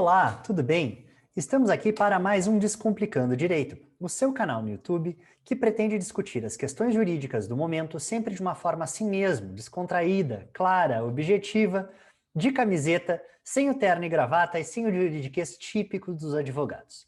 Olá, tudo bem? Estamos aqui para mais um Descomplicando Direito, o seu canal no YouTube que pretende discutir as questões jurídicas do momento sempre de uma forma assim mesmo, descontraída, clara, objetiva, de camiseta, sem o terno e gravata e sem o juridiquês típico dos advogados.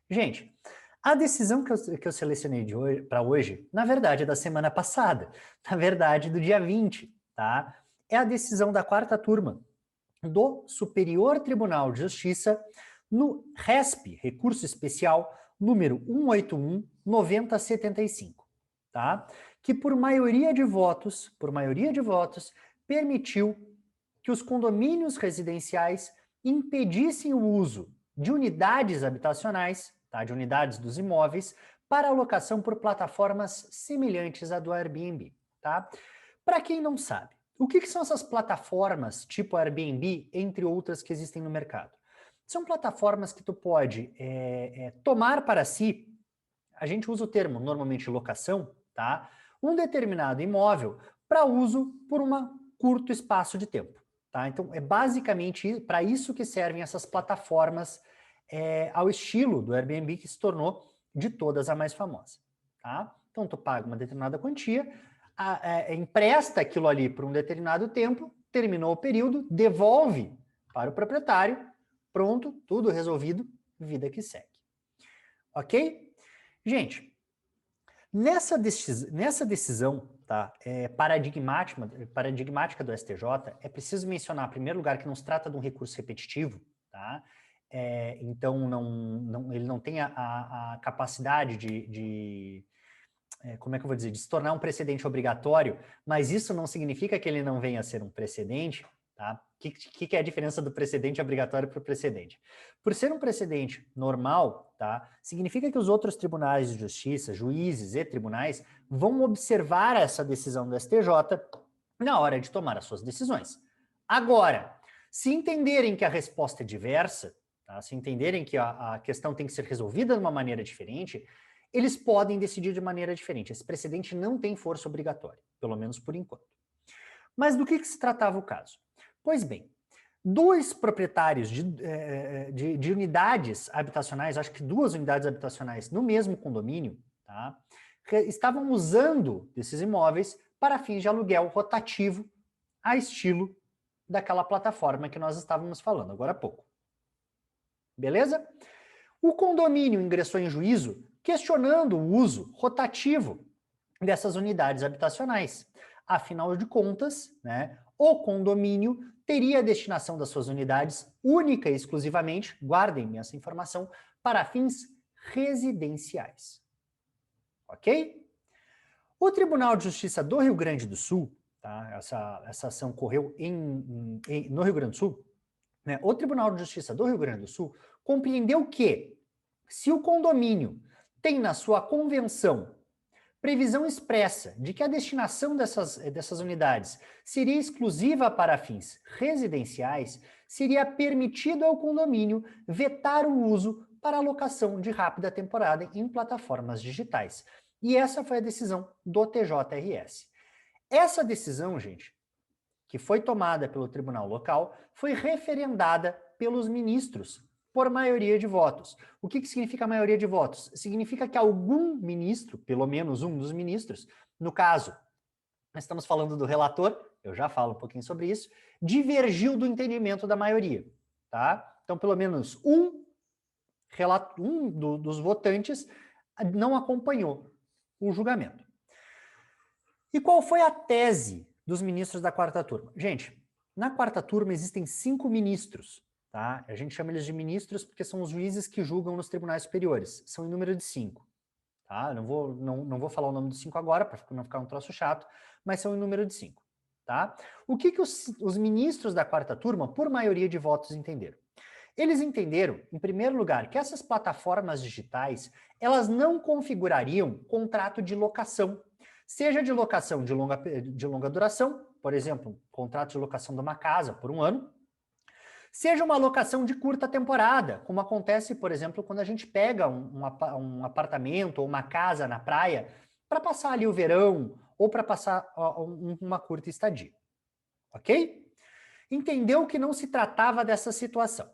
Gente, a decisão que eu selecionei para hoje, na verdade, é da semana passada, na verdade, do dia 20, tá? É a decisão da quarta turma do Superior Tribunal de Justiça no RESP, Recurso Especial, número 181-9075, tá? Que por maioria de votos, permitiu que os condomínios residenciais impedissem o uso de unidades habitacionais, tá? De unidades dos imóveis, para alocação por plataformas semelhantes à do Airbnb, tá? Para quem não sabe, o que são essas plataformas tipo Airbnb, entre outras que existem no mercado? São plataformas que tu pode tomar para si, a gente usa o termo normalmente locação, tá? Um determinado imóvel para uso por um curto espaço de tempo, tá? Então é basicamente para isso que servem essas plataformas ao estilo do Airbnb, que se tornou de todas a mais famosa, tá? Então tu paga uma determinada quantia, empresta aquilo ali por um determinado tempo, terminou o período, devolve para o proprietário, pronto, tudo resolvido, vida que segue. Ok? Gente, nessa decisão tá, paradigmática do STJ, é preciso mencionar, em primeiro lugar, que não se trata de um recurso repetitivo, tá? Então ele não tem a capacidade como é que eu vou dizer, de se tornar um precedente obrigatório, mas isso não significa que ele não venha a ser um precedente, tá? O que é a diferença do precedente obrigatório para o precedente? Por ser um precedente normal, tá? Significa que os outros tribunais de justiça, juízes e tribunais, vão observar essa decisão do STJ na hora de tomar as suas decisões. Agora, se entenderem que a resposta é diversa, tá? Se entenderem que a questão tem que ser resolvida de uma maneira diferente, eles podem decidir de maneira diferente. Esse precedente não tem força obrigatória, pelo menos por enquanto. Mas do que se tratava o caso? Pois bem, dois proprietários de unidades habitacionais, acho que 2 unidades habitacionais no mesmo condomínio, tá, estavam usando desses imóveis para fins de aluguel rotativo, a estilo daquela plataforma que nós estávamos falando agora há pouco. Beleza? O condomínio ingressou em juízo questionando o uso rotativo dessas unidades habitacionais. Afinal de contas, né, o condomínio teria a destinação das suas unidades única e exclusivamente, guardem essa informação, para fins residenciais. Ok? O Tribunal de Justiça do Rio Grande do Sul, tá, essa ação ocorreu no Rio Grande do Sul, né, o Tribunal de Justiça do Rio Grande do Sul compreendeu que, se o condomínio tem na sua convenção previsão expressa de que a destinação dessas unidades seria exclusiva para fins residenciais, seria permitido ao condomínio vetar o uso para alocação de rápida temporada em plataformas digitais. E essa foi a decisão do TJRS. Essa decisão, gente, que foi tomada pelo tribunal local, foi referendada pelos ministros por maioria de votos. O que significa maioria de votos? Significa que algum ministro, pelo menos um dos ministros, no caso, nós estamos falando do relator, eu já falo um pouquinho sobre isso, divergiu do entendimento da maioria, tá? Então, pelo menos dos votantes não acompanhou o julgamento. E qual foi a tese dos ministros da quarta turma? Gente, na quarta turma existem 5 ministros, tá? A gente chama eles de ministros porque são os juízes que julgam nos tribunais superiores. São em número de 5, tá? Não vou falar o nome dos 5 agora, para não ficar um troço chato, mas são em número de 5, tá? O que os ministros da quarta turma, por maioria de votos, entenderam? Eles entenderam, em primeiro lugar, que essas plataformas digitais, elas não configurariam contrato de locação, seja de locação de longa duração, por exemplo, contrato de locação de uma casa por 1 ano, seja uma locação de curta temporada, como acontece, por exemplo, quando a gente pega um apartamento ou uma casa na praia para passar ali o verão ou para passar uma curta estadia. Ok? Entendeu que não se tratava dessa situação.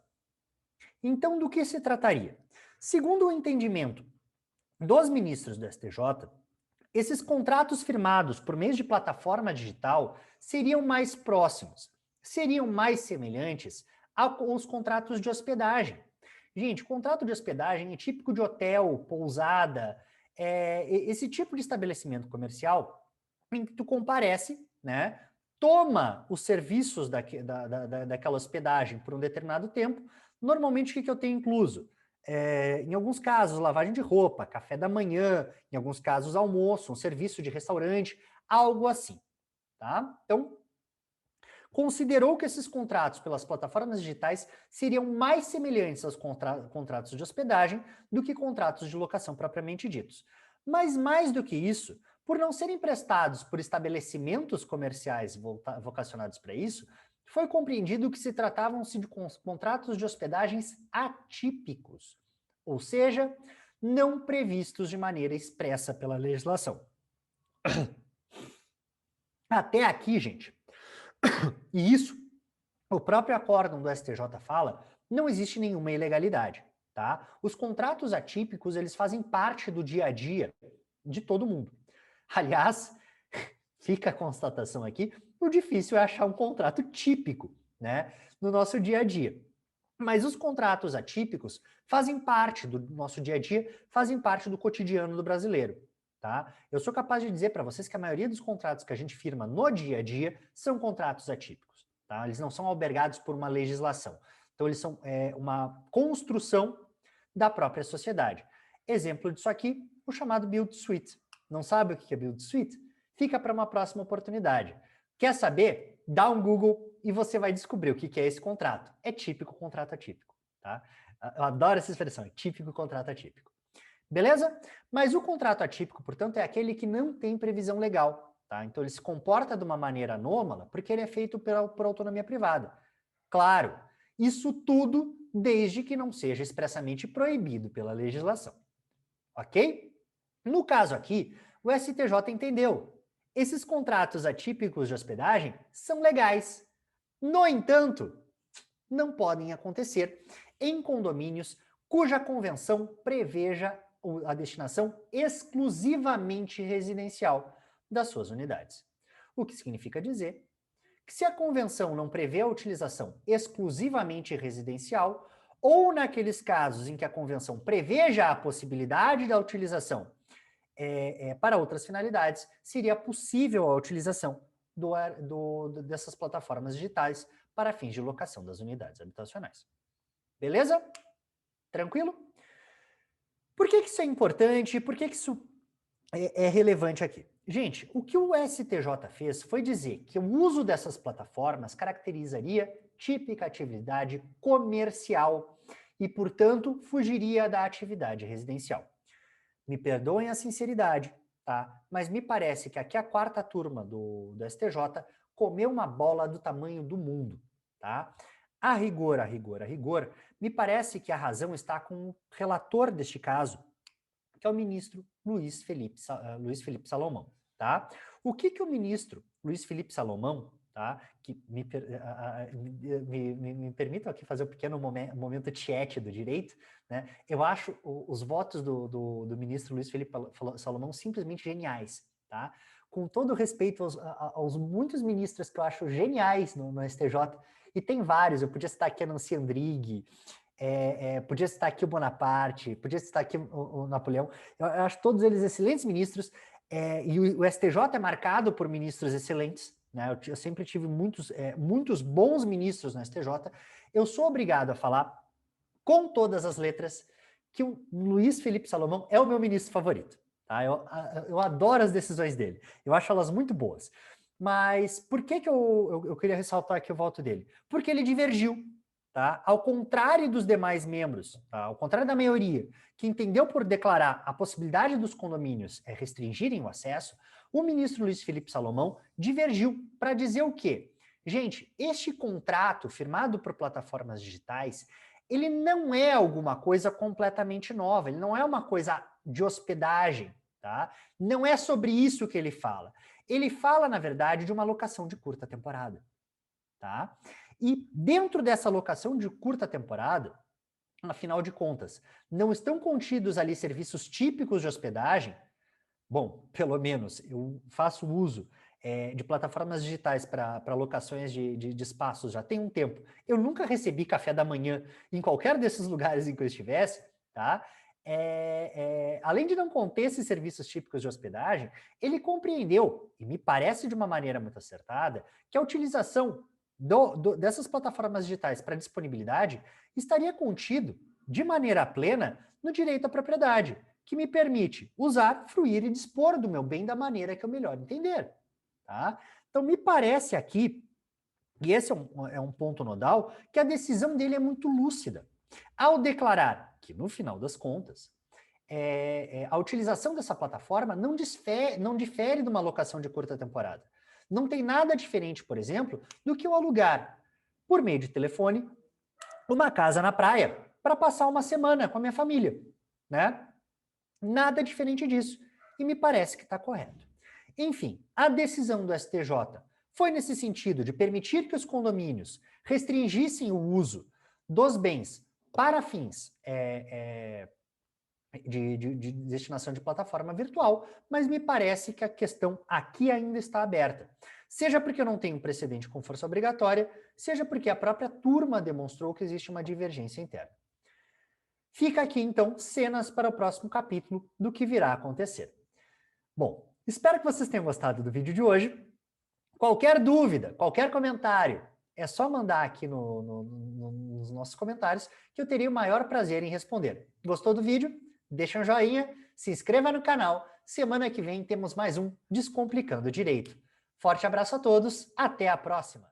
Então, do que se trataria? Segundo o entendimento dos ministros do STJ, esses contratos firmados por meio de plataforma digital seriam mais próximos, seriam mais semelhantes aos contratos de hospedagem. Gente, contrato de hospedagem é típico de hotel, pousada, esse tipo de estabelecimento comercial em que tu comparece, né, toma os serviços daquela hospedagem por um determinado tempo. Normalmente, o que eu tenho incluso? Em alguns casos, lavagem de roupa, café da manhã, em alguns casos, almoço, um serviço de restaurante, algo assim, tá? Então, considerou que esses contratos pelas plataformas digitais seriam mais semelhantes aos contratos de hospedagem do que contratos de locação propriamente ditos. Mas mais do que isso, por não serem prestados por estabelecimentos comerciais vocacionados para isso, foi compreendido que se tratavam-se de contratos de hospedagens atípicos, ou seja, não previstos de maneira expressa pela legislação. Até aqui, gente, e isso, o próprio acórdão do STJ fala, não existe nenhuma ilegalidade, tá? Os contratos atípicos, eles fazem parte do dia a dia de todo mundo. Aliás, fica a constatação aqui, o difícil é achar um contrato típico, né, no nosso dia a dia. Mas os contratos atípicos fazem parte do nosso dia a dia, fazem parte do cotidiano do brasileiro, tá? Eu sou capaz de dizer para vocês que a maioria dos contratos que a gente firma no dia a dia são contratos atípicos, tá? Eles não são albergados por uma legislação. Então, eles são uma construção da própria sociedade. Exemplo disso aqui, o chamado Build Suite. Não sabe o que é Build Suite? Fica para uma próxima oportunidade. Quer saber? Dá um Google e você vai descobrir o que é esse contrato. É típico contrato atípico, tá? Eu adoro essa expressão, é típico contrato atípico. Beleza? Mas o contrato atípico, portanto, é aquele que não tem previsão legal, tá? Então ele se comporta de uma maneira anômala porque ele é feito por autonomia privada. Claro, isso tudo desde que não seja expressamente proibido pela legislação. Ok? No caso aqui, o STJ entendeu. Esses contratos atípicos de hospedagem são legais. No entanto, não podem acontecer em condomínios cuja convenção preveja a destinação exclusivamente residencial das suas unidades. O que significa dizer que se a convenção não prevê a utilização exclusivamente residencial, ou naqueles casos em que a convenção preveja a possibilidade da utilização para outras finalidades, seria possível a utilização dessas plataformas digitais para fins de locação das unidades habitacionais. Beleza? Tranquilo? Por que isso é importante? Por que isso é relevante aqui? Gente, o que o STJ fez foi dizer que o uso dessas plataformas caracterizaria típica atividade comercial e, portanto, fugiria da atividade residencial. Me perdoem a sinceridade, tá? Mas me parece que aqui a quarta turma do STJ comeu uma bola do tamanho do mundo, tá? A rigor, me parece que a razão está com o relator deste caso, que é o ministro Luiz Felipe Salomão, tá? O que o ministro Luiz Felipe Salomão, tá? Que me permitam aqui fazer um pequeno momento chat do direito, né? Eu acho os votos do ministro Luiz Felipe Salomão simplesmente geniais, tá? Com todo respeito aos muitos ministros que eu acho geniais no STJ, e tem vários, eu podia citar aqui a Nancy Andrighi, podia citar aqui o Bonaparte, podia citar aqui o Napoleão. Eu acho todos eles excelentes ministros, e o STJ é marcado por ministros excelentes, né? Eu sempre tive muitos bons ministros no STJ. Eu sou obrigado a falar com todas as letras que o Luiz Felipe Salomão é o meu ministro favorito. Tá? Eu adoro as decisões dele, eu acho elas muito boas. Mas por que eu queria ressaltar aqui o voto dele? Porque ele divergiu. Tá? Ao contrário dos demais membros, tá? Ao contrário da maioria, que entendeu por declarar a possibilidade dos condomínios restringirem o acesso, o ministro Luiz Felipe Salomão divergiu para dizer o quê? Gente, este contrato firmado por plataformas digitais, ele não é alguma coisa completamente nova, ele não é uma coisa de hospedagem, tá? Não é sobre isso que ele fala. Ele fala, na verdade, de uma locação de curta temporada, tá? E dentro dessa locação de curta temporada, Afinal de contas, não estão contidos ali serviços típicos de hospedagem? Bom, pelo menos eu faço uso de plataformas digitais para locações de espaços já tem um tempo. Eu nunca recebi café da manhã em qualquer desses lugares em que eu estivesse, tá? Além de não conter esses serviços típicos de hospedagem, ele compreendeu, e me parece de uma maneira muito acertada, que a utilização dessas plataformas digitais para disponibilidade estaria contido de maneira plena no direito à propriedade, que me permite usar, fruir e dispor do meu bem da maneira que eu melhor entender. Tá? Então, me parece aqui, e esse é um ponto nodal, que a decisão dele é muito lúcida. Ao declarar que, no final das contas, a utilização dessa plataforma não difere de uma locação de curta temporada. Não tem nada diferente, por exemplo, do que eu alugar, por meio de telefone, uma casa na praia para passar uma semana com a minha família, né? Nada diferente disso. E me parece que está correto. Enfim, a decisão do STJ foi nesse sentido de permitir que os condomínios restringissem o uso dos bens para fins de destinação de plataforma virtual, mas me parece que a questão aqui ainda está aberta. Seja porque eu não tenho precedente com força obrigatória, seja porque a própria turma demonstrou que existe uma divergência interna. Fica aqui, então, cenas para o próximo capítulo do que virá a acontecer. Bom, espero que vocês tenham gostado do vídeo de hoje. Qualquer dúvida, qualquer comentário, é só mandar aqui nos nossos comentários que eu teria o maior prazer em responder. Gostou do vídeo? Deixa um joinha, se inscreva no canal. Semana que vem temos mais um Descomplicando Direito. Forte abraço a todos, até a próxima!